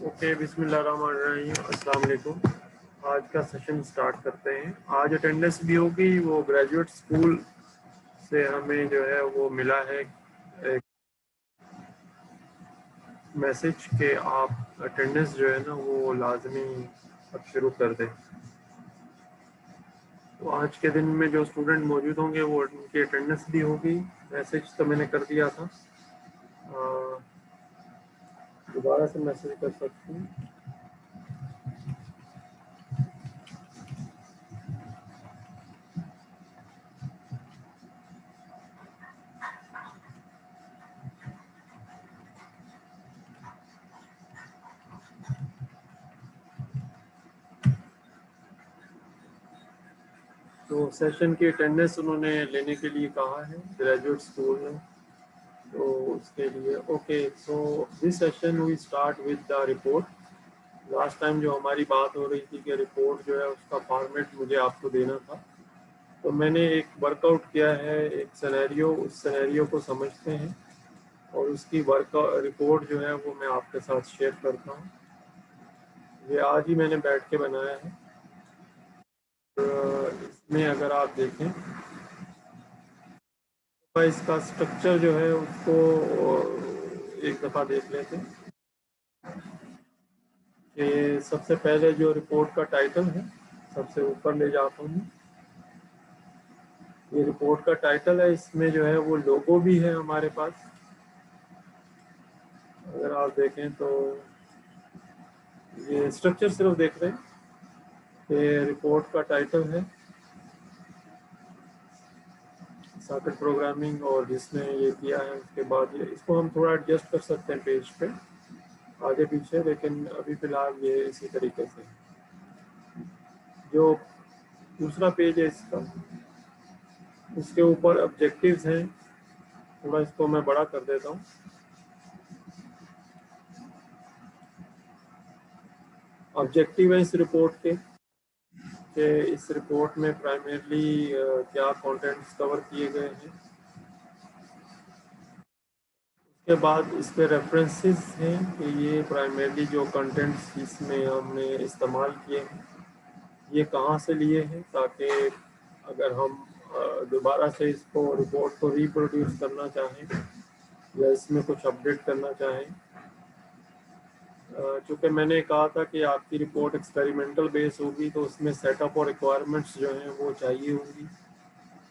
Okay, बिस्मिल्लाहिर्रहमानिर्रहीम, अस्सलाम वालेकुम। आज का सेशन स्टार्ट करते हैं। आज अटेंडेंस भी होगी। वो ग्रेजुएट स्कूल से हमें जो है वो मिला है एक मैसेज कि आप अटेंडेंस जो है ना वो लाजमी अब शुरू कर दें। तो आज के दिन में जो स्टूडेंट मौजूद होंगे वो उनकी अटेंडेंस भी होगी। मैसेज तो मैंने कर दिया था, दोबारा से मैसेज कर सकती हूँ। तो सेशन की अटेंडेंस उन्होंने लेने के लिए कहा है ग्रेजुएट स्कूल में। तो उसके लिए okay, so this session we start with the report. Last time जो हमारी बात हो रही थी कि रिपोर्ट जो है उसका फॉर्मेट मुझे आपको देना था, तो मैंने एक वर्कआउट किया है, एक सिनेरियो। उस सिनेरियो को समझते हैं और उसकी वर्क रिपोर्ट जो है वो मैं आपके साथ शेयर करता हूँ। ये आज ही मैंने बैठ के बनाया है। इसमें अगर आप देखें तो इसका स्ट्रक्चर जो है उसको एक दफ़ा देख लेते हैं। कि सबसे पहले जो रिपोर्ट का टाइटल है, सबसे ऊपर ले जाता हूँ। ये रिपोर्ट का टाइटल है, इसमें जो है वो लोगो भी है हमारे पास। अगर आप देखें तो ये स्ट्रक्चर सिर्फ देख रहे हैं कि रिपोर्ट का टाइटल है सॉकेट प्रोग्रामिंग, और जिसने ये किया है उसके बाद ये इसको हम थोड़ा एडजस्ट कर सकते हैं पेज पे आगे पीछे, लेकिन अभी फ़िलहाल ये इसी तरीके से। जो दूसरा पेज है इसका, उसके ऊपर ऑब्जेक्टिव्स हैं। थोड़ा इसको मैं बड़ा कर देता हूँ। ऑब्जेक्टिव है इस रिपोर्ट के कि इस रिपोर्ट में प्राइमरली क्या कंटेंट्स कवर किए गए हैं। उसके बाद इस पे रेफरेंसेस हैं कि ये प्राइमरली जो कंटेंट्स इसमें हमने इस्तेमाल किए हैं ये कहाँ से लिए हैं, ताकि अगर हम दोबारा से इसको रिपोर्ट को रिप्रोड्यूस करना चाहें या इसमें कुछ अपडेट करना चाहें। चूँकि मैंने कहा था कि आपकी रिपोर्ट एक्सपेरिमेंटल बेस होगी, तो उसमें सेटअप और रिक्वायरमेंट्स जो हैं वो चाहिए होंगी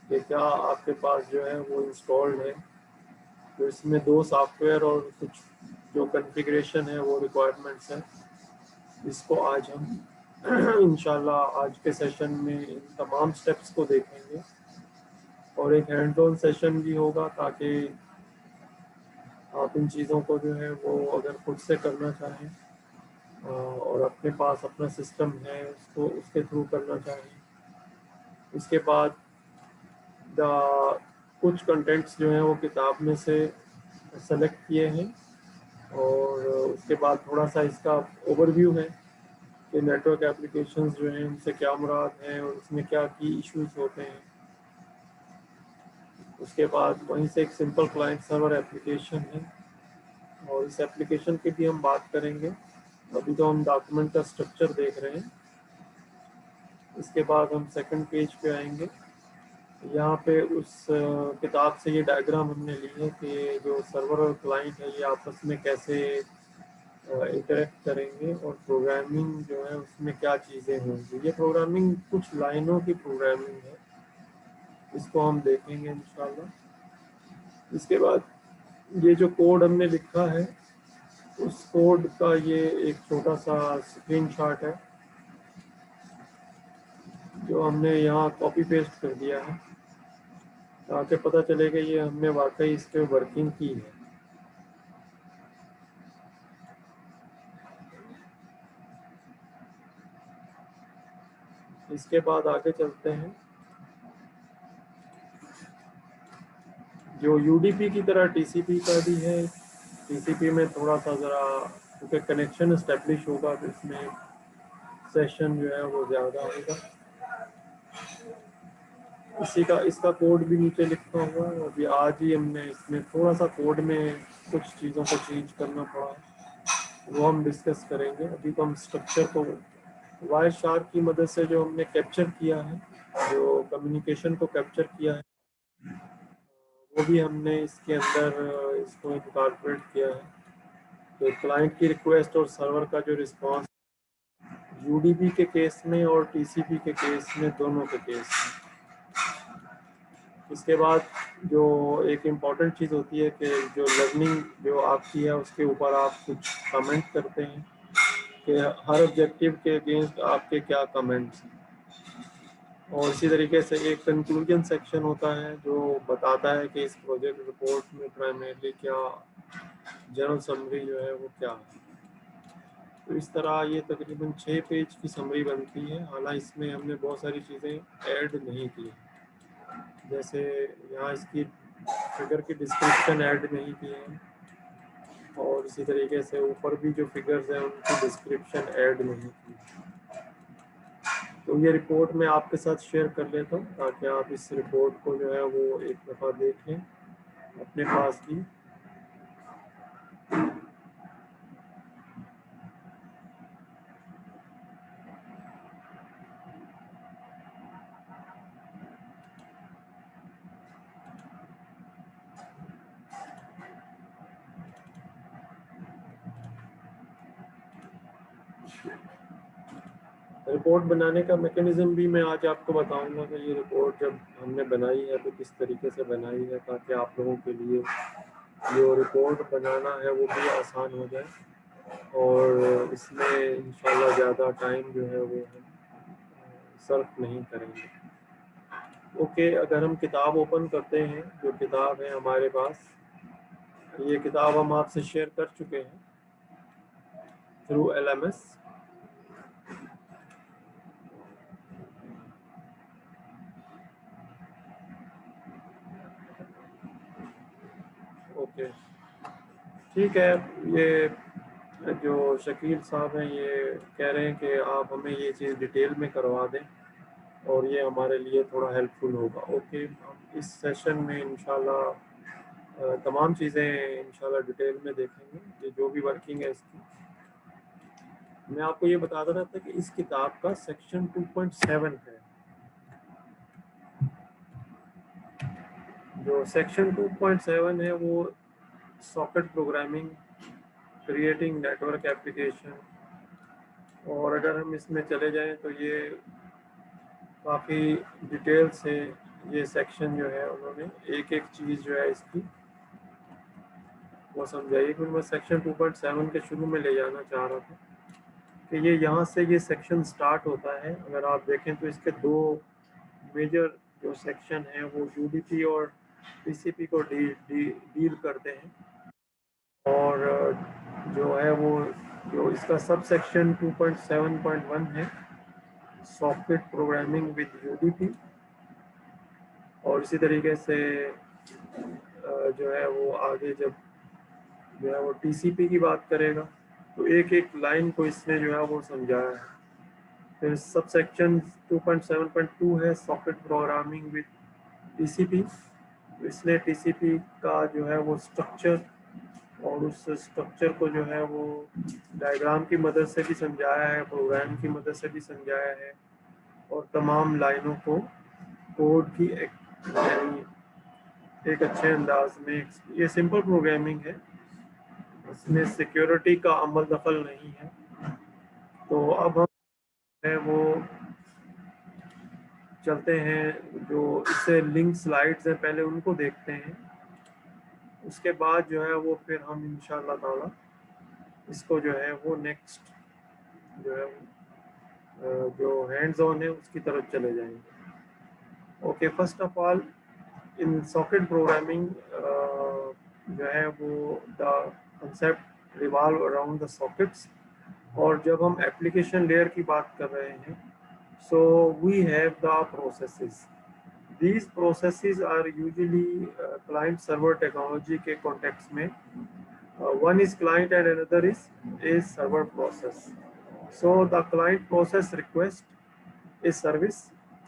कि क्या आपके पास जो है वो इंस्टॉल्ड है। तो इसमें 2 सॉफ्टवेयर और कुछ जो कॉन्फ़िगरेशन है वो रिक्वायरमेंट्स हैं। इसको आज हम इंशाल्लाह आज के सेशन में इन तमाम स्टेप्स को देखेंगे और एक हैंड ऑन सेशन भी होगा, ताकि आप इन चीज़ों को जो है वो अगर खुद से करना चाहें और अपने पास अपना सिस्टम है उसको उसके थ्रू करना चाहें। इसके बाद कुछ कंटेंट्स जो हैं वो किताब में से सेलेक्ट किए हैं, और उसके बाद थोड़ा सा इसका ओवरव्यू है कि नेटवर्क एप्लीकेशंस जो हैं उनसे क्या मुराद है और उसमें क्या की इश्यूज होते हैं। उसके बाद वहीं से एक सिंपल क्लाइंट सर्वर एप्लीकेशन है और इस एप्लीकेशन की भी हम बात करेंगे। अभी तो हम डॉक्यूमेंट का स्ट्रक्चर देख रहे हैं। इसके बाद हम सेकंड पेज पे आएंगे। यहाँ पे उस किताब से ये डायग्राम हमने ली है कि जो सर्वर और क्लाइंट है ये आपस में कैसे इंटरेक्ट करेंगे और प्रोग्रामिंग जो है उसमें क्या चीज़ें होंगी। ये प्रोग्रामिंग कुछ लाइनों की प्रोग्रामिंग है, इसको हम देखेंगे इंशाल्लाह। इसके बाद ये जो कोड हमने लिखा है उस कोड का ये एक छोटा सा स्क्रीनशॉट है जो हमने यहाँ कॉपी पेस्ट कर दिया है, ताकि पता चले कि ये हमने वाकई इस पर वर्किंग की है। इसके बाद आगे चलते हैं। जो यूडीपी की तरह टीसीपी का भी है। टीसीपी में थोड़ा सा ज़रा क्योंकि कनेक्शन इस्टेब्लिश होगा तो इसमें सेशन जो है वो ज़्यादा होगा। इसका कोड भी नीचे लिखा हुआ है। अभी आज ही हमने इसमें थोड़ा सा कोड में कुछ चीज़ों को चेंज करना पड़ा है। वो हम डिस्कस करेंगे। अभी तो हम स्ट्रक्चर को वायर शार्क की मदद से जो हमने कैप्चर किया है, जो कम्युनिकेशन को कैप्चर किया है, वो भी हमने इसके अंदर इसको इनकॉर्पोरेट किया है। तो क्लाइंट की रिक्वेस्ट और सर्वर का जो रिस्पांस यूडीपी के केस में और टीसीपी के केस में, दोनों के केस में। इसके बाद जो एक इम्पॉर्टेंट चीज़ होती है कि जो लर्निंग जो आपकी है उसके ऊपर आप कुछ कमेंट करते हैं कि हर ऑब्जेक्टिव के अगेंस्ट आपके क्या कमेंट्स हैं। और इसी तरीके से एक कंक्लूजन सेक्शन होता है जो बताता है कि इस प्रोजेक्ट रिपोर्ट में प्राइमरीली क्या जनरल समरी जो है वो क्या है। तो इस तरह ये तकरीबन 6 पेज की समरी बनती है। हालांकि इसमें हमने बहुत सारी चीज़ें ऐड नहीं की, जैसे यहाँ इसकी फिगर की डिस्क्रिप्शन ऐड नहीं की है, और इसी तरीके से ऊपर भी जो फिगर्स हैं उनकी डिस्क्रिप्शन ऐड नहीं की। तो ये रिपोर्ट मैं आपके साथ शेयर कर लेता हूँ ताकि आप इस रिपोर्ट को जो है वो एक दफ़ा देख लें अपने पास भी। रिपोर्ट बनाने का मैकेनिज्म भी मैं आज आपको बताऊंगा कि ये रिपोर्ट जब हमने बनाई है तो किस तरीके से बनाई है, ताकि आप लोगों के लिए जो रिपोर्ट बनाना है वो भी आसान हो जाए और इसमें इंशाल्लाह ज़्यादा टाइम जो है वो हम सर्फ नहीं करेंगे। ओके, अगर हम किताब ओपन करते हैं, जो किताब है हमारे पास, ये किताब हम आपसे शेयर कर चुके हैं थ्रू LMS। ओके, ठीक है। ये जो शकील साहब हैं ये कह रहे हैं कि आप हमें ये चीज़ डिटेल में करवा दें और ये हमारे लिए थोड़ा हेल्पफुल होगा। ओके, हम इस सेशन में इंशाल्लाह तमाम चीज़ें इंशाल्लाह डिटेल में देखेंगे, ये जो भी वर्किंग है इसकी। मैं आपको ये बता रहा था कि इस किताब का सेक्शन 2.7 है। जो सेक्शन 2.7 है वो socket programming, creating network application, और अगर हम इसमें चले जाएं तो ये काफ़ी डिटेल से ये सेक्शन जो है उन्होंने एक एक चीज़ जो है इसकी वो समझाई। फिर मैं सेक्शन 2.7 के शुरू में ले जाना चाह रहा था कि ये यहाँ से ये सेक्शन स्टार्ट होता है। अगर आप देखें तो इसके दो मेजर जो सेक्शन हैं वो यूडीपी और टीसीपी को डील करते हैं, और जो है वो जो इसका सब सेक्शन 2.7.1 है सॉकेट प्रोग्रामिंग विद यूडीपी, और इसी तरीके से जो है वो आगे जब जो है वो टीसीपी की बात करेगा तो एक एक लाइन को इसने जो है वो समझाया है। फिर सब सेक्शन 2.7.2 है सॉकेट प्रोग्रामिंग विद टीसीपी। इसने टीसीपी का जो है वो स्ट्रक्चर और उस स्ट्रक्चर को जो है वो डायग्राम की मदद से भी समझाया है, प्रोग्राम की मदद से भी समझाया है, और तमाम लाइनों को कोड की एक अच्छे अंदाज में। ये सिंपल प्रोग्रामिंग है, इसमें सिक्योरिटी का अमल दखल नहीं है। तो अब हम है वो चलते हैं, जो इससे लिंक स्लाइड्स हैं पहले उनको देखते हैं, उसके बाद जो है वो फिर हम इंशाल्लाह ताला इसको जो है वो नेक्स्ट जो है जो हैंड्स ऑन है उसकी तरफ चले जाएंगे। Okay, first of all in socket programming जो है वो the concept revolve around the sockets. और जब हम एप्लीकेशन लेयर की बात कर रहे हैं, so we have the processes. These processes are usually client server technology के context में one is client and another is server process. So the client process request a service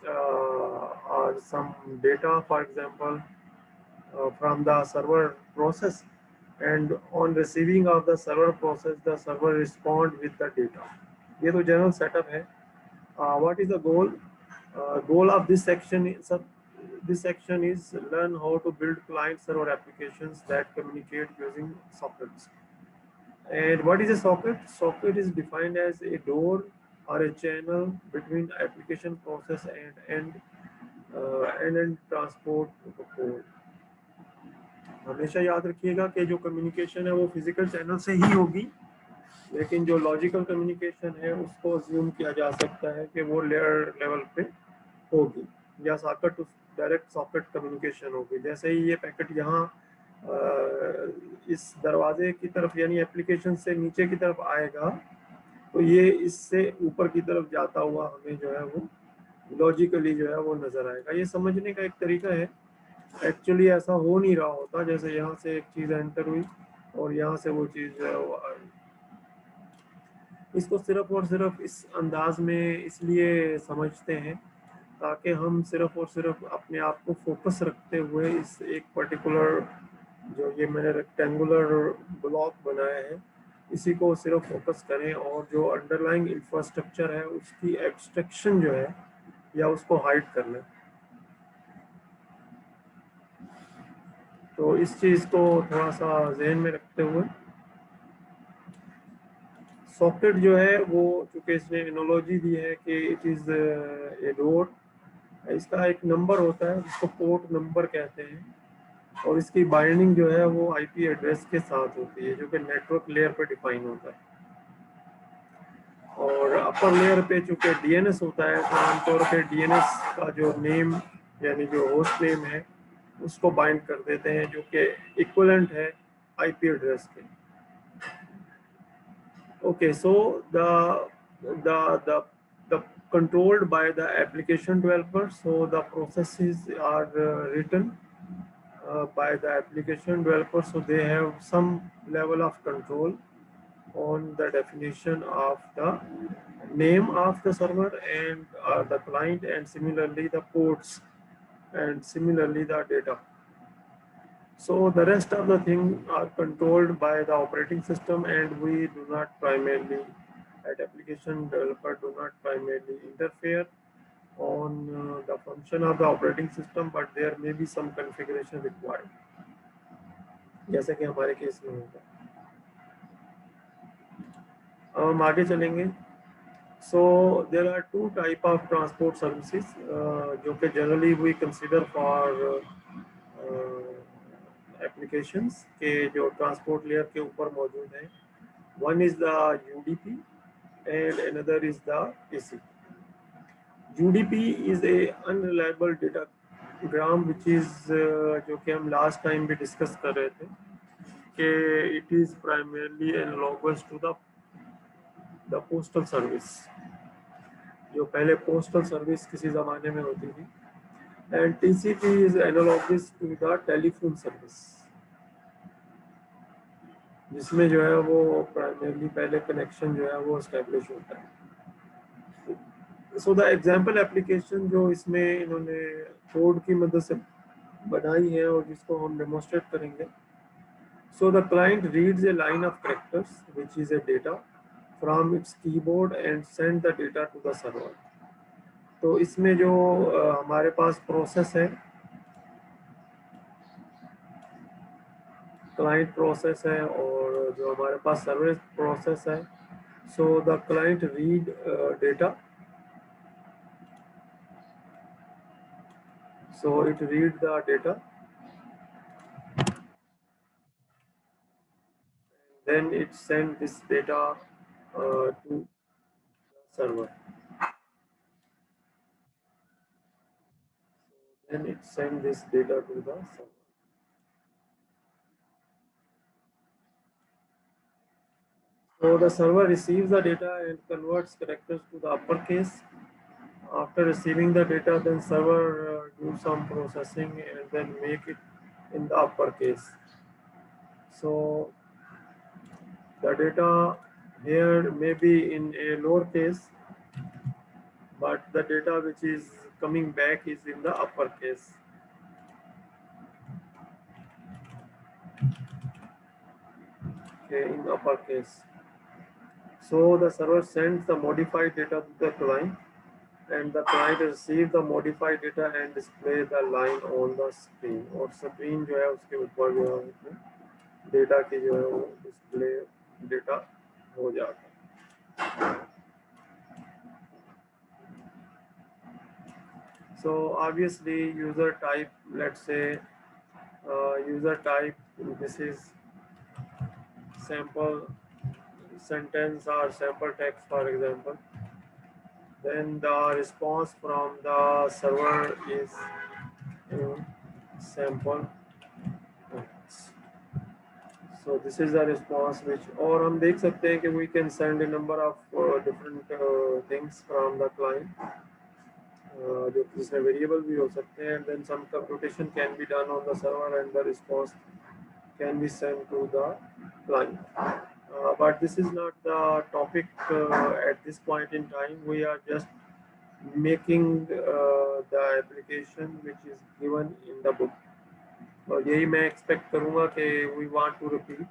or some data, for example, from the server process, and on receiving of the server process, the server respond with the data. ये तो general setup है. What is the goal? Goal of this section is learn how to build client server applications that communicate using sockets. And what is a socket? Socket is defined as a door or a channel between application process and transport code. हमेशा याद रखिएगा कि जो communication है वो physical channel से ही होगी, लेकिन जो लॉजिकल कम्युनिकेशन है उसको अज्यूम किया जा सकता है कि वो लेयर लेवल पे होगी या सॉकेट डायरेक्ट सॉकेट कम्युनिकेशन होगी. जैसे ही ये पैकेट यहाँ इस दरवाजे की तरफ यानी एप्लीकेशन से नीचे की तरफ आएगा, तो ये इससे ऊपर की तरफ जाता हुआ हमें जो है वो लॉजिकली जो है वो नजर आएगा. ये समझने का एक तरीका है. एक्चुअली ऐसा हो नहीं रहा होता. जैसे यहाँ से एक चीज एंटर हुई और यहाँ से वो चीज जो है वो आई. इसको सिर्फ और सिर्फ इस अंदाज में इसलिए समझते हैं ताकि हम सिर्फ और सिर्फ अपने आप को फोकस रखते हुए इस एक पर्टिकुलर जो ये मैंने रेक्टेंगुलर ब्लॉक बनाया है इसी को सिर्फ फोकस करें और जो अंडरलाइंग इंफ्रास्ट्रक्चर है उसकी एब्स्ट्रैक्शन जो है या उसको हाइड कर लें. तो इस चीज़ को थोड़ा सा जहन में रखते हुए सॉकेट जो है वो चूँकि इसने एनोलॉजी दी है कि इट इज़ ए डोर, इसका एक नंबर होता है जिसको पोर्ट नंबर कहते हैं और इसकी बाइंडिंग जो है वो आईपी एड्रेस के साथ होती है जो कि नेटवर्क लेयर पे डिफाइन होता है. और अपर लेयर पे चूँकि डीएनएस होता है तो आमतौर पे डीएनएस का जो नेम यानी जो होस्ट नेम है उसको बाइंड कर देते हैं जो कि इक्विवेलेंट है आईपी एड्रेस के. Okay, so the controlled by the application developer. So the processes are written by the application developer. So they have some level of control on the definition of the name of the server and the client, and similarly the ports, and similarly the data. So the rest of the things are controlled by the operating system, and we do not primarily, at application developer, do not primarily interfere on the function of the operating system, but there may be some configuration required. जैसे कि हमारे case में होगा. हम आगे चलेंगे. So there are two type of transport services जो कि generally we consider for applications के जो transport layer के ऊपर मौजूद हैं. One is the UDP and another is the TCP. UDP is a unreliable datagram which is जो कि हम last time भी discuss कर रहे थे कि it is primarily analogous to the postal service. जो पहले पोस्टल सर्विस किसी ज़माने में होती थी. And TCP is analogous to the telephone service जिसमें जो है वो प्राइमरली पहले कनेक्शन जो है वो एस्टेब्लिश होता है. सो द एग्जांपल एप्लीकेशन जो इसमें इन्होंने कोड की मदद से बनाई है और जिसको हम डेमोन्स्ट्रेट करेंगे. So the client reads A line of characters which is a data from its keyboard and send the data to the server. तो इसमें जो हमारे पास प्रोसेस है, क्लाइंट प्रोसेस है और जो हमारे पास सर्वर प्रोसेस है. So the client read data, so it read the data, then it send this data to the server. Then it send this data to the server. So the server receives the data and converts characters to the uppercase. After receiving the data, then server do some processing and then make it in the uppercase. So the data here may be in a lowercase, but the data which is coming back is in the uppercase. okay, in uppercase. So the server sends the modified data to the client, and the client receive the modified data and display the line on the screen. और screen जो है उसके ऊपर जो है data की जो है वो डिस्प्ले डेटा हो जाता है. So obviously user type, let's say user type, this is sample sentence or sample text, for example. Then the response from the server is sample text. So this is the response which, और हम देख सकते हैं कि we can send a number of different things from the client, जो कि इसमें variable भी हो सकते हैं, and then some computation can be done on the server and the response can be sent to the client. But this is not the topic at this point in time. We are just making the application which is given in the book. और यही मैं expect करूँगा कि we want to repeat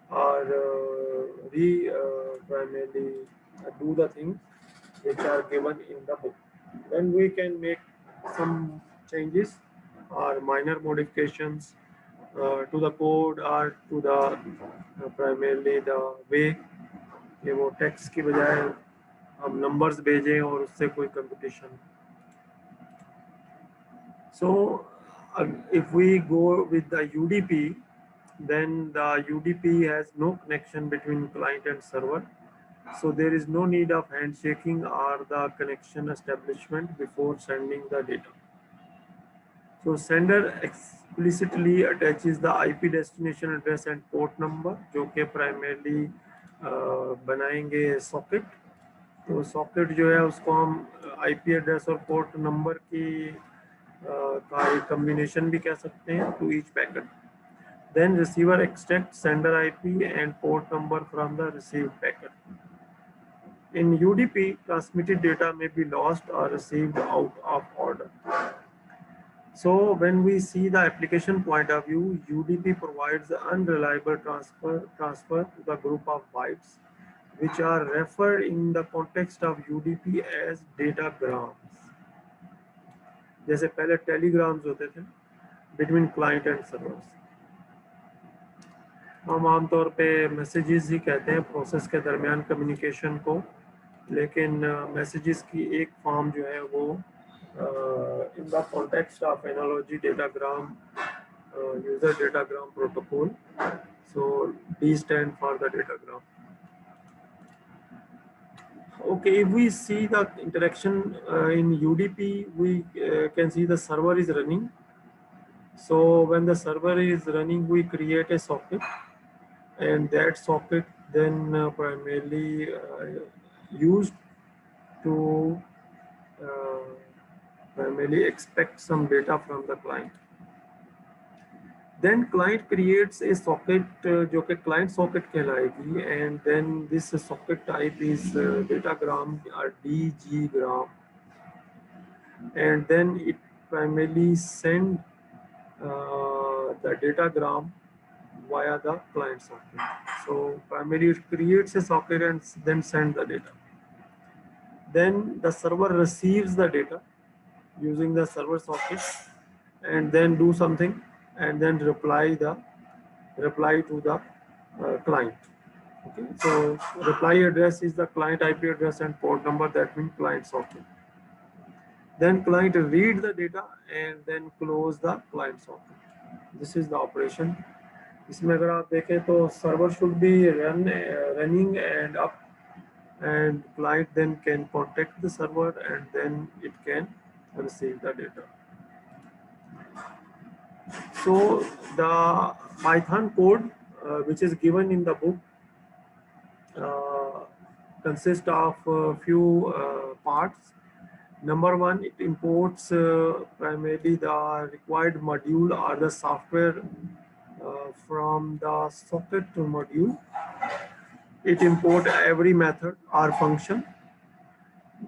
or primarily do the things which are given in the book. Then we can make some changes or minor modifications to the code or to the primarily the way कि वो text की बजाय हम numbers भेजें और उससे कोई computation. So if we go with the UDP, then the UDP has no connection between client and server. So there is no need of handshaking or the connection establishment before sending the data. So sender explicitly attaches the IP destination address and port number, जो कि primarily बनाएंगे socket. तो socket जो है उसको हम IP address और port number की का एक combination भी कह सकते हैं to each packet. Then receiver extracts sender IP and port number from the received packet. In UDP, transmitted data may be lost or received out of order. So when we see the application point of view, UDP provides unreliable transfer to the group of bytes, which are referred in the context of UDP as datagrams. जैसे पहले telegrams होते थे between client and servers. हम आमतौर पे messages ही कहते हैं process के दरमियान communication को, लेकिन messages की एक form जो है वो in the context of analogy datagram, user datagram protocol. So D stand for the datagram. Okay, if we see the interaction in UDP, we can see the server is running. So when the server is running, we create a socket, and that socket then primarily used to primarily expect some data from the client. Then client creates a socket जो कि client socket कहलाएगी, and then this socket type is datagram or DGgram, and then it primarily send the datagram via the client socket. So primarily it creates a socket and then send the data. Then the server receives the data using the server socket and then do something and then reply to the client. Okay, so reply address is the client IP address and port number, that means client socket. Then client read the data and then close the client socket. This is the operation. इसमें अगर आप देखें तो server should be running and up, and client then can contact the server and then it can receive the data. So the Python code which is given in the book consists of a few parts. Number one, it imports primarily the required module or the software from the socket to module. It imports every method or function.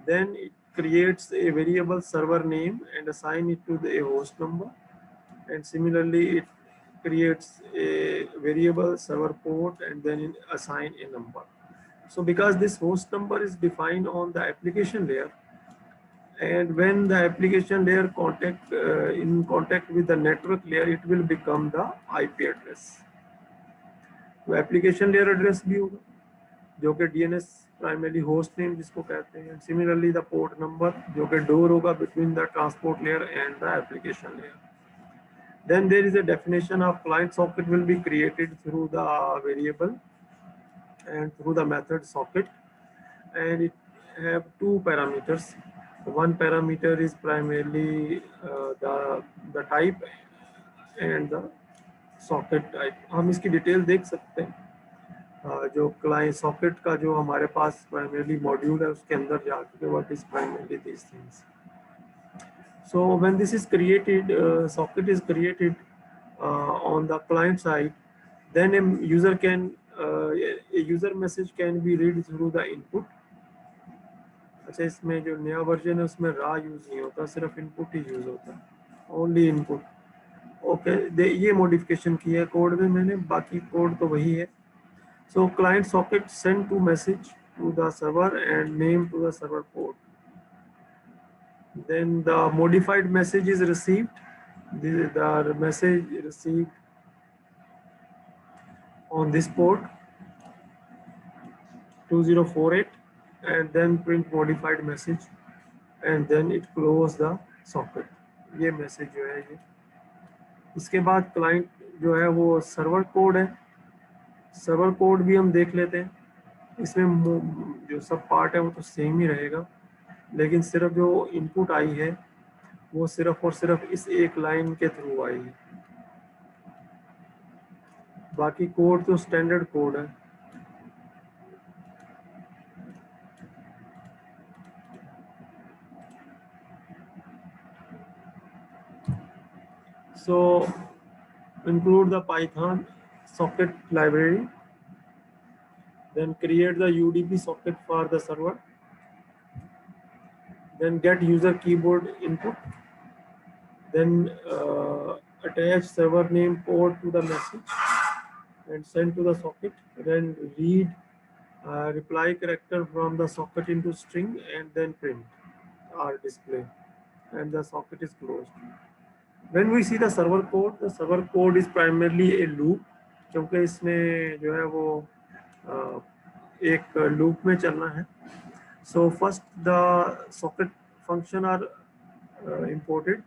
Then it creates a variable server name and assign it to the host number. And similarly, it creates a variable server port and then assign a number. So because this host number is defined on the application layer, and when the application layer in contact with the network layer, it will become the IP address. तो application layer address भी होगा जो कि DNS primary host name जिसको कहते हैं. Similarly the port number जो कि डोर होगा between the transport layer and the application layer. Then there is a definition of client socket will be created through the variable and through the method socket, and it have two parameters. One parameter is primarily the type and the socket type. हम इसकी detail देख सकते हैं. जो client socket का जो हमारे पास primarily module है उसके अंदर जाके what is primarily this things. So when this is created, socket is created on the client side, then a user message can be read through the input. अच्छा, इसमें जो नया वर्जन है उसमें रा यूज नहीं होता, सिर्फ इनपुट ही यूज होता है, ओनली इनपुट. ओके, ये मॉडिफिकेशन की है कोड में मैंने, बाकी कोड तो वही है. So client socket send to message to the server and name to the server port. Then the modified message is received. The message received on this port 2048, and then print modified message, and then it close the socket. ये message जो है ये. इसके बाद client जो है वो server code है. सर्वर कोड भी हम देख लेते हैं. इसमें जो सब पार्ट है वो तो सेम ही रहेगा, लेकिन सिर्फ जो इनपुट आई है वो सिर्फ और सिर्फ इस एक लाइन के थ्रू आई है, बाकी कोड तो स्टैंडर्ड कोड है. So include the Python socket library, then create the UDP socket for the server, then get user keyboard input, then attach server name port to the message and send to the socket, then read reply character from the socket into string and then print or display, and the socket is closed. When we see the server code is primarily a loop, क्योंकि इसमें जो है वो एक loop में चलना है. So first the socket function are imported,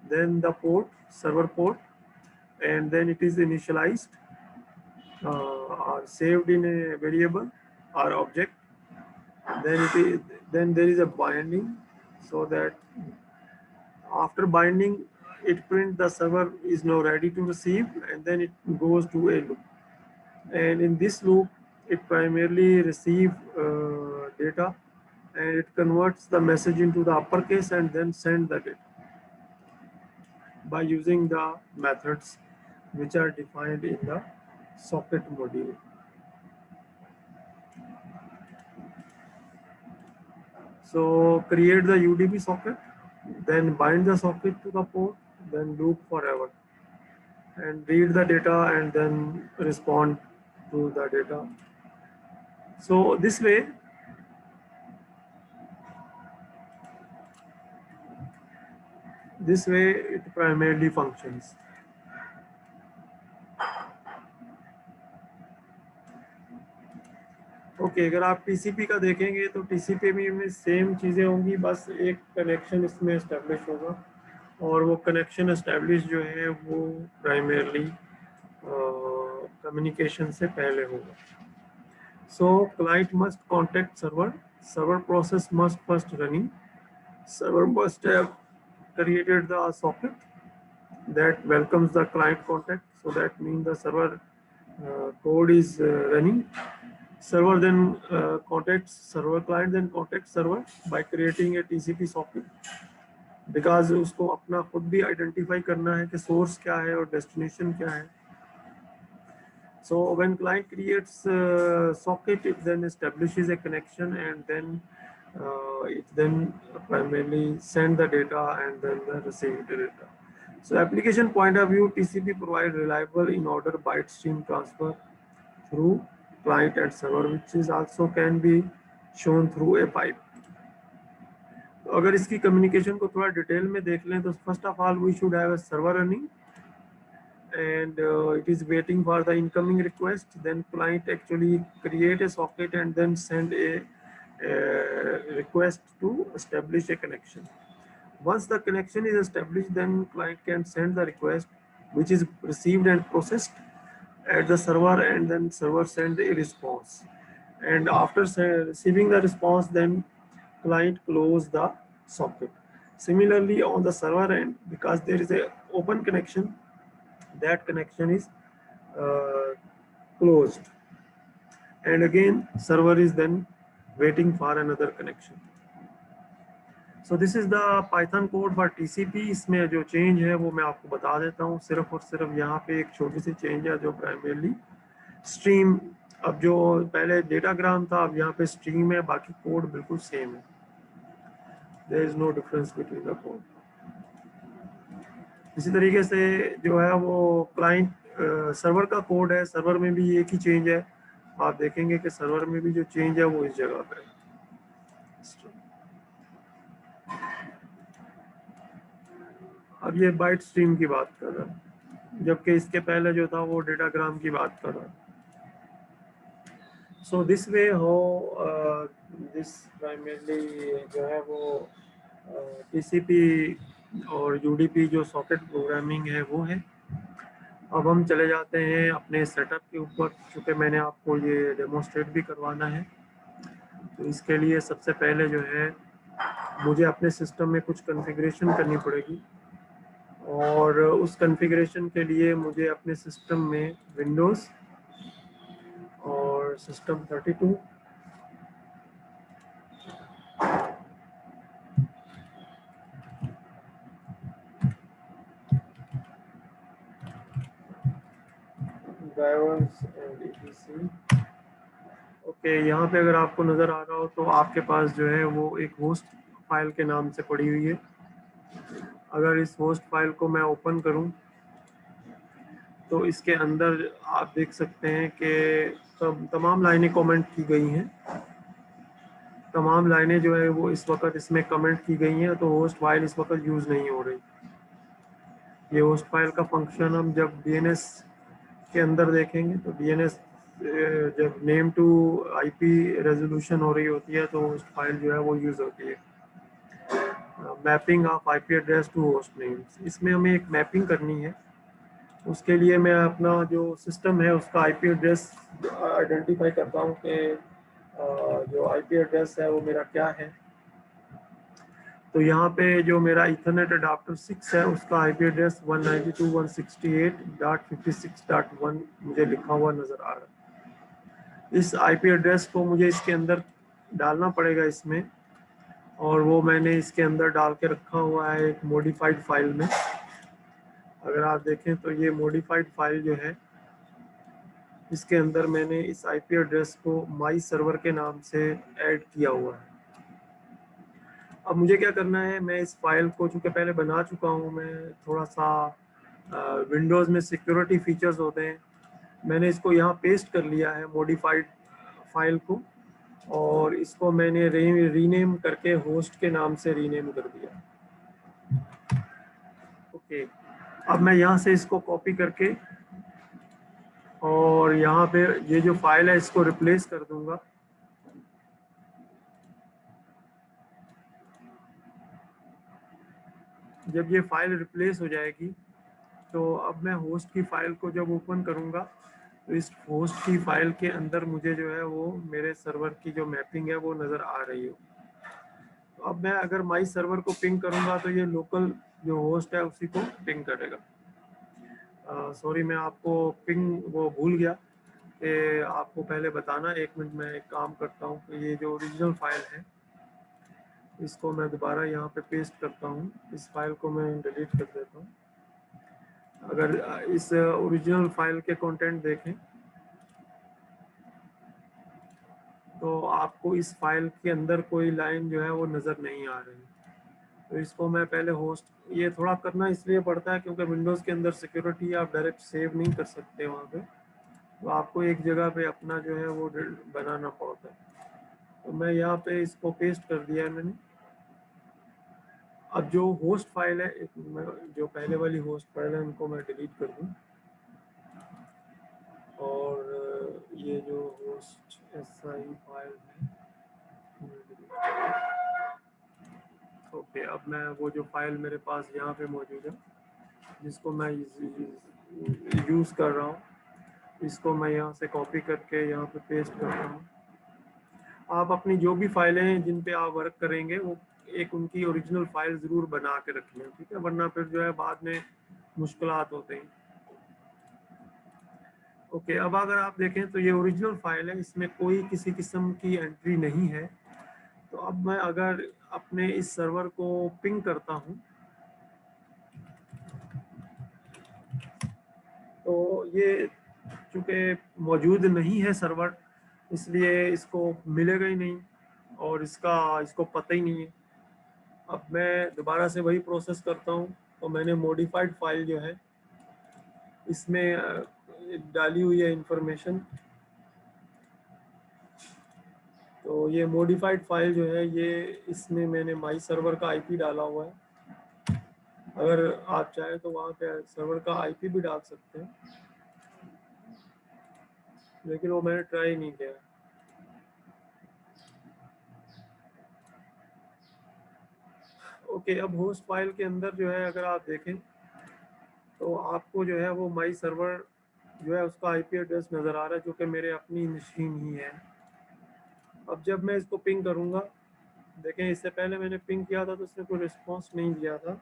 then the port, server port, and then it is initialized or saved in a variable or object. Then there is a binding, so that after binding it print the server is now ready to receive, and then it goes to a loop, and in this loop it primarily receive data, and it converts the message into the uppercase and then send the data by using the methods which are defined in the socket module. So create the UDP socket, then bind the socket to the port, then loop forever, and read the data and then respond to the data. So this way it primarily functions. Okay, अगर आप TCP का देखेंगे तो TCP में same चीज़ें होंगी, बस एक कनेक्शन इसमें एस्टेब्लिश होगा, और वो कनेक्शन एस्टेब्लिश जो है वो प्राइमरली कम्युनिकेशन से पहले होगा. सो client must contact server process must first running, server must have created the socket that welcomes the client contact, so that means the server code is running. Server then contacts server, client then contacts server by creating a TCP socket, because उसको अपना खुद भी identify करना है कि source क्या है और डेस्टिनेशन क्या है. So when client creates socket, it then establishes a connection, and then it then primarily send the data and then the received data. So application point of view, TCP provide reliable in order byte stream transfer through client and server, which is also can be shown through a pipe. अगर इसकी communication को थोड़ा detail में देख लें तो first of all we should have a server running and it is waiting for the incoming request. Then client actually create a socket and then send a request to establish a connection. Once the connection is established, then client can send the request, which is received and processed at the server, and then server send a response. And after receiving the response, then client close the socket. Similarly, on the server end, because there is a open connection, that connection is closed, and again server is then waiting for another connection. So this is the Python code for TCP. इसमें जो change है वो मैं आपको बता देता हूँ. सिर्फ और सिर्फ यहाँ पे एक छोटी सी चेंज है जो प्राइमरली स्ट्रीम, अब जो पहले डेटाग्राम था अब यहाँ पे स्ट्रीम है, बाकी कोड बिल्कुल सेम है. There is no difference between the code. इसी तरीके से जो है वो क्लाइंट सर्वर का कोड है, सर्वर में भी एक ही चेंज है. आप देखेंगे कि सर्वर में भी जो चेंज है वो इस जगह पे है. अब ये बाइट स्ट्रीम की बात कर रहा है, जबकि इसके पहले जो था वो डेटाग्राम की बात कर रहा है. सो दिस वे हो दिस प्राइमरली जो है वो TCP और UDP जो सॉकेट प्रोग्रामिंग है वो है. अब हम चले जाते हैं अपने सेटअप के ऊपर, क्योंकि मैंने आपको ये डेमोस्ट्रेट भी करवाना है. तो इसके लिए सबसे पहले जो है मुझे अपने सिस्टम में कुछ कॉन्फ़िगरेशन करनी पड़ेगी, और उस कॉन्फ़िगरेशन के लिए मुझे अपने सिस्टम में विंडोज़ और system 32 drivers and etc. Okay, यहाँ पे अगर आपको नज़र आ रहा हो तो आपके पास जो है वो एक होस्ट फाइल के नाम से पड़ी हुई है. अगर इस होस्ट फाइल को मैं ओपन करूँ तो इसके अंदर आप देख सकते हैं कि तमाम लाइनें कमेंट की गई हैं. तमाम लाइनें जो है वो इस वक्त इसमें कमेंट की गई हैं, तो होस्ट फाइल इस वक्त यूज़ नहीं हो रही. ये होस्ट फाइल का फंक्शन हम जब DNS के अंदर देखेंगे तो DNS जब नेम टू IP रेजोल्यूशन हो रही होती है तो होस्ट फाइल जो है वो यूज़ होती है. Mapping of IP address to host names, इसमें हमें एक मैपिंग करनी है. उसके लिए मैं अपना जो सिस्टम है उसका IP एड्रेस आइडेंटिफाई करता हूँ कि जो IP एड्रेस है वो मेरा क्या है. तो यहाँ पे जो मेरा इथरनेट अडाप्टर 6 है उसका IP एड्रेस 192.168.56.1 मुझे लिखा हुआ नज़र आ रहा है. इस IP एड्रेस को मुझे इसके अंदर डालना पड़ेगा इसमें, और वो मैंने इसके अंदर डाल के रखा हुआ है एक मॉडिफाइड फाइल में. अगर आप देखें तो ये मॉडिफाइड फाइल जो है इसके अंदर मैंने इस IP एड्रेस को माई सर्वर के नाम से ऐड किया हुआ है. अब मुझे क्या करना है, मैं इस फाइल को चूँकि पहले बना चुका हूँ, मैं थोड़ा सा विंडोज़ में सिक्योरिटी फीचर्स होते हैं, मैंने इसको यहाँ पेस्ट कर लिया है मॉडिफाइड फाइल को, और इसको मैंने रीनेम करके होस्ट के नाम से रीनेम कर दिया. ओके, अब मैं यहाँ से इसको कॉपी करके और यहाँ पे ये जो फाइल है इसको रिप्लेस कर दूंगा. जब ये फाइल रिप्लेस हो जाएगी तो अब मैं होस्ट की फाइल को जब ओपन करूँगा तो इस होस्ट की फाइल के अंदर मुझे जो है वो मेरे सर्वर की जो मैपिंग है वो नज़र आ रही हो. तो अब मैं अगर माई सर्वर को पिंग करूँगा तो ये लोकल जो होस्ट है उसी को पिंग करेगा. सॉरी, मैं आपको पिंग वो भूल गया कि आपको पहले बताना. 1 मिनट मैं एक काम करता हूँ कि ये जो ओरिजिनल फाइल है इसको मैं दोबारा यहाँ पे पेस्ट करता हूँ. इस फाइल को मैं डिलीट कर देता हूँ. अगर इस ओरिजिनल फाइल के कंटेंट देखें तो आपको इस फाइल के अंदर कोई लाइन जो है वो नज़र नहीं आ रही. तो इसको मैं पहले होस्ट, ये थोड़ा करना इसलिए पड़ता है क्योंकि विंडोज़ के अंदर सिक्योरिटी आप डायरेक्ट सेव नहीं कर सकते वहाँ पे, तो आपको एक जगह पे अपना जो है वो बनाना पड़ता है। तो मैं यहाँ पे इसको पेस्ट कर दिया है मैंने। अब जो होस्ट फाइल है, जो पहले वाली होस्ट फाइल है उनको मैं डिलीट कर दूँ, और ये जो होस्ट SI फाइल है ओके, अब मैं वो जो फाइल मेरे पास यहाँ पे मौजूद है जिसको मैं यूज़ कर रहा हूँ, इसको मैं यहाँ से कॉपी करके यहाँ पे पेस्ट करता हूँ। आप अपनी जो भी फाइलें हैं जिन पे आप वर्क करेंगे वो एक उनकी ओरिजिनल फाइल ज़रूर बना के रख लें, ठीक है, वरना फिर जो है बाद में मुश्किलात होते हैं। ओके, अब अगर आप देखें तो ये ओरिजिनल फाइल है, इसमें कोई किसी किस्म की एंट्री नहीं है। तो अब मैं अगर अपने इस सर्वर को पिंग करता हूँ तो ये चूँकि मौजूद नहीं है सर्वर, इसलिए इसको मिलेगा ही नहीं और इसको पता ही नहीं है। अब मैं दोबारा से वही प्रोसेस करता हूँ, तो मैंने मॉडिफाइड फाइल जो है इसमें डाली हुई है इंफॉर्मेशन। तो ये मॉडिफाइड फाइल जो है ये इसमें मैंने माई सर्वर का आईपी डाला हुआ है। अगर आप चाहें तो वहाँ पे सर्वर का आईपी भी डाल सकते हैं, लेकिन वो मैंने ट्राई नहीं किया। ओके, अब होस्ट फाइल के अंदर जो है अगर आप देखें तो आपको जो है वो माई सर्वर जो है उसका आईपी एड्रेस नज़र आ रहा है, जो कि मेरे अपनी मशीन ही है। अब जब मैं इसको पिंग करूँगा, देखें इससे पहले मैंने पिंग किया था तो इसने कोई रिस्पॉन्स नहीं दिया था।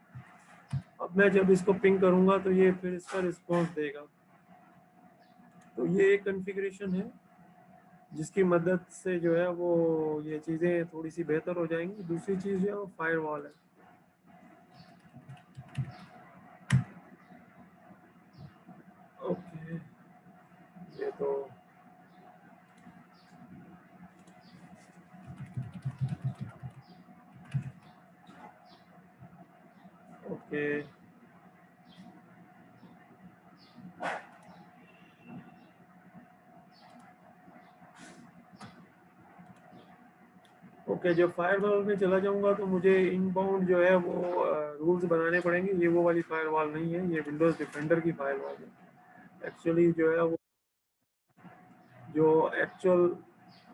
अब मैं जब इसको पिंग करूँगा तो ये फिर इसका रिस्पॉन्स देगा। तो ये एक कॉन्फ़िगरेशन है जिसकी मदद से जो है वो ये चीज़ें थोड़ी सी बेहतर हो जाएंगी। दूसरी चीज़ जो है वो फायरवॉल है। ओके, ये तो ओके ओके, जब फायरवॉल में चला जाऊंगा तो मुझे इनबाउंड जो है वो रूल्स बनाने पड़ेंगे। ये वो वाली फायरवॉल नहीं है, ये विंडोज़ डिफेंडर की फायरवॉल है। एक्चुअली जो है वो जो एक्चुअल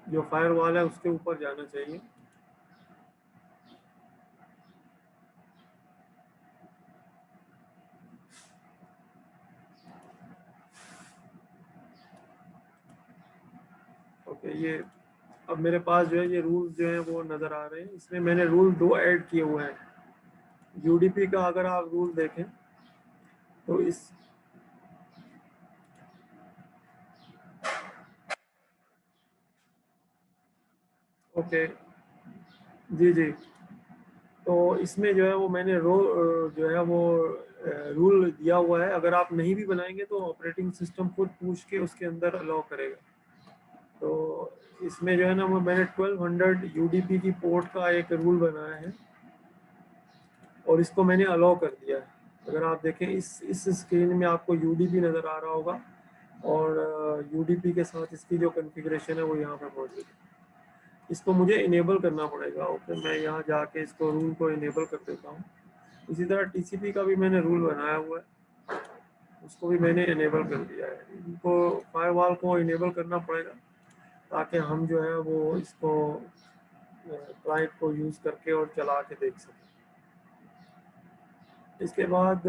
जो फायरवॉल है उसके ऊपर जाना चाहिए। ओके, ये अब मेरे पास जो है ये रूल्स जो है वो नज़र आ रहे हैं। इसमें मैंने रूल 2 ऐड किए हुए हैं। यूडीपी का अगर आप रूल देखें तो इस ओके, जी जी, तो इसमें जो है वो मैंने जो है वो रूल दिया हुआ है। अगर आप नहीं भी बनाएंगे तो ऑपरेटिंग सिस्टम खुद पूछ के उसके अंदर अलाउ करेगा। तो इसमें जो है ना वो मैंने 1200 यूडीपी की पोर्ट का एक रूल बनाया है और इसको मैंने अलाउ कर दिया है। अगर आप देखें इस स्क्रीन में आपको यूडीपी नज़र आ रहा होगा और यूडीपी के साथ इसकी जो कॉन्फ़िगरेशन है वो यहाँ पर मौजूद है। इसको मुझे इनेबल करना पड़ेगा। ओके, मैं यहाँ जाके इसको रूल को इनेबल कर देता हूँ। इसी तरह टीसीपी का भी मैंने रूल बनाया हुआ है, उसको भी मैंने इनेबल कर दिया है। इनको फायरवॉल को इनेबल करना पड़ेगा ताकि हम जो है वो इसको क्लाइंट को यूज़ करके और चला के देख सकें। इसके बाद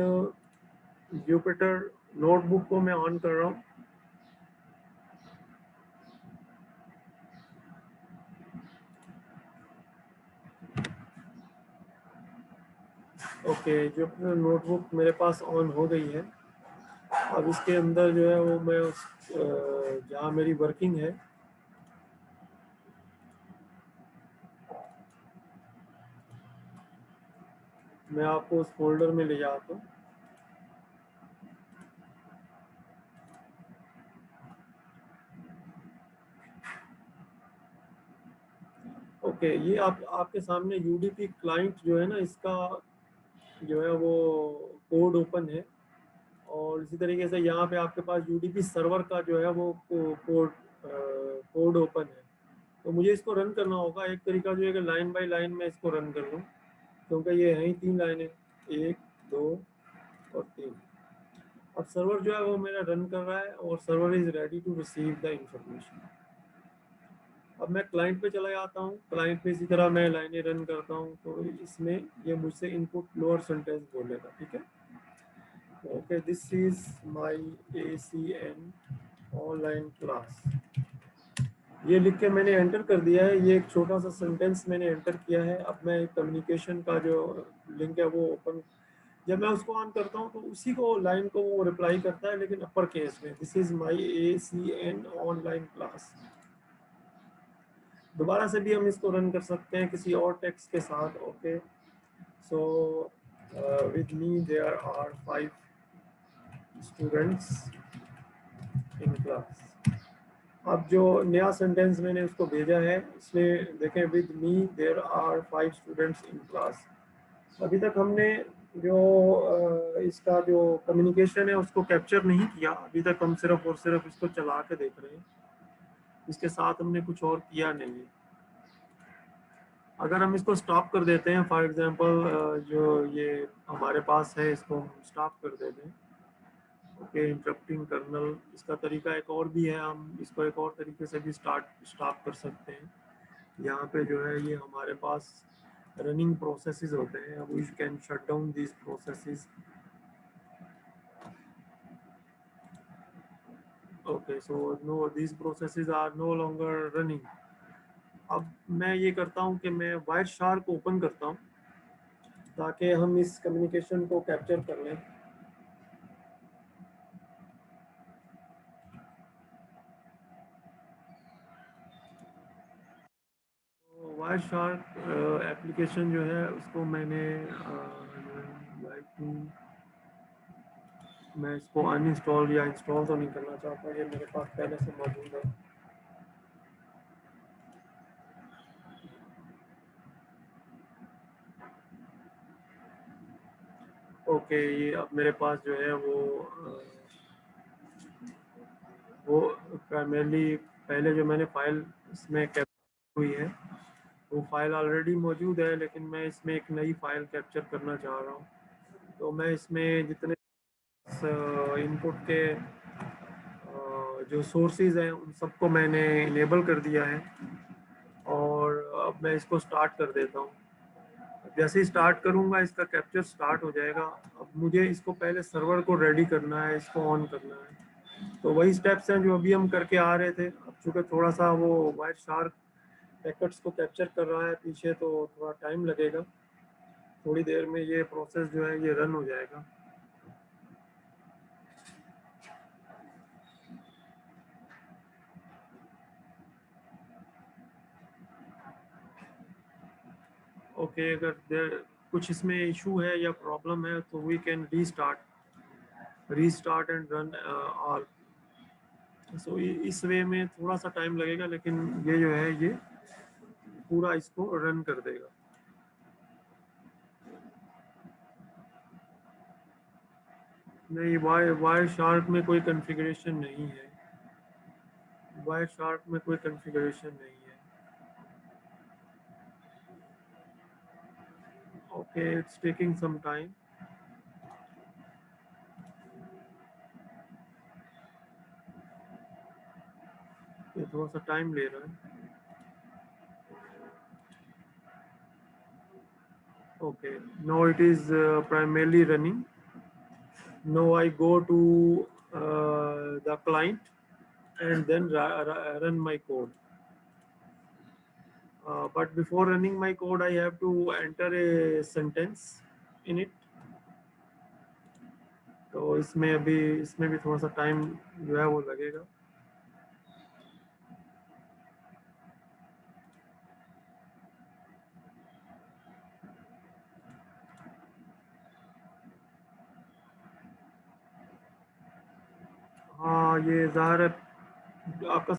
जुपिटर नोटबुक को मैं ऑन कर रहा हूँ। ओके, जुपिटर नोटबुक मेरे पास ऑन हो गई है। अब इसके अंदर जो है वो मैं उस जहाँ मेरी वर्किंग है मैं आपको उस फोल्डर में ले जाता हूँ। ओके, ये आपके सामने यूडीपी क्लाइंट जो है ना, इसका जो है वो कोड ओपन है, और इसी तरीके से यहाँ पे आपके पास यूडीपी सर्वर का जो है वो कोड ओपन है। तो मुझे इसको रन करना होगा। एक तरीका जो है कि लाइन बाय लाइन में इसको रन कर लूँ, क्योंकि ये हैं ही 3 लाइनें, 1 2 और 3। अब सर्वर जो है वो मेरा रन कर रहा है और server is ready to receive the information. अब मैं क्लाइंट पे चला जाता हूँ, क्लाइंट पे इसी तरह मैं लाइनें रन करता हूँ, तो इसमें ये मुझसे इनपुट लोअर सेंटेंस बोलेगा, ठीक है। Okay, this is my ACN online class, ये लिख के मैंने एंटर कर दिया है। ये एक छोटा सा सेंटेंस मैंने एंटर किया है। अब मैं कम्युनिकेशन का जो लिंक है वो ओपन, जब मैं उसको ऑन करता हूँ तो उसी को लाइन को वो रिप्लाई करता है, लेकिन अपर केस में, this is my ACN online class. दोबारा से भी हम इसको रन कर सकते हैं किसी और टेक्स्ट के साथ। Okay, so with me there are 5 students in class. अब जो नया सेंटेंस मैंने उसको भेजा है, इसमें देखें, with me there are 5 students in class. अभी तक हमने जो इसका जो कम्युनिकेशन है उसको कैप्चर नहीं किया। अभी तक हम सिर्फ और सिर्फ इसको चला के देख रहे हैं, इसके साथ हमने कुछ और किया नहीं है। अगर हम इसको स्टॉप कर देते हैं, फॉर एग्जांपल जो ये हमारे पास है इसको हम स्टॉप कर देते हैं। ओके, इंटरप्टिंग कर्नल, इसका तरीका एक और भी है, हम इसको एक और तरीके से भी स्टॉप कर सकते हैं। यहाँ पे जो है ये हमारे पास रनिंग प्रोसेसेस होते हैं, अब we can shut down these processes. Okay, so no, these processes are no longer running. अब मैं ये करता हूँ कि मैं वायर शार्क ओपन करता हूँ ताकि हम इस कम्युनिकेशन को कैप्चर कर लें। वायर शार्क एप्लीकेशन जो है उसको मैंने मैं इसको अनइंस्टॉल या इंस्टॉल तो नहीं करना चाहता, ये मेरे पास पहले से मौजूद है। ओके, ये अब मेरे पास जो है वो प्राइमरली पहले जो मैंने फाइल इसमें कैप्चर हुई है वो फाइल ऑलरेडी मौजूद है, लेकिन मैं इसमें एक नई फाइल कैप्चर करना चाह रहा हूँ। तो मैं इसमें जितने इनपुट के जो सोर्सेज हैं उन सबको मैंने इनेबल कर दिया है, और अब मैं इसको स्टार्ट कर देता हूँ। जैसे ही स्टार्ट करूँगा इसका कैप्चर स्टार्ट हो जाएगा। अब मुझे इसको पहले सर्वर को रेडी करना है, इसको ऑन करना है। तो वही स्टेप्स हैं जो अभी हम करके आ रहे थे। अब चूँकि थोड़ा सा वो वायर शार्क पैकेट्स को कैप्चर कर रहा है पीछे, तो थोड़ा टाइम लगेगा। थोड़ी देर में ये प्रोसेस जो है ये रन हो जाएगा। ओके, अगर देर कुछ इसमें इशू है या प्रॉब्लम है तो we can restart and run all. So इस वे में थोड़ा सा टाइम लगेगा, लेकिन ये जो है ये पूरा इसको रन कर देगा। नहीं, वायर शार्क में कोई कॉन्फ़िगरेशन नहीं है। वायर शार्क में कोई कॉन्फ़िगरेशन नहीं है। Okay, it's taking some time. ये थोड़ा सा टाइम ले रहा है। Okay, no it is primarily running. Now I go to the client and then run my code. But before running my code, I have to enter a sentence in it. तो इसमें भी थोड़ा सा time जो है वो लगेगा। हाँ, ये ज़ाहिर है आपका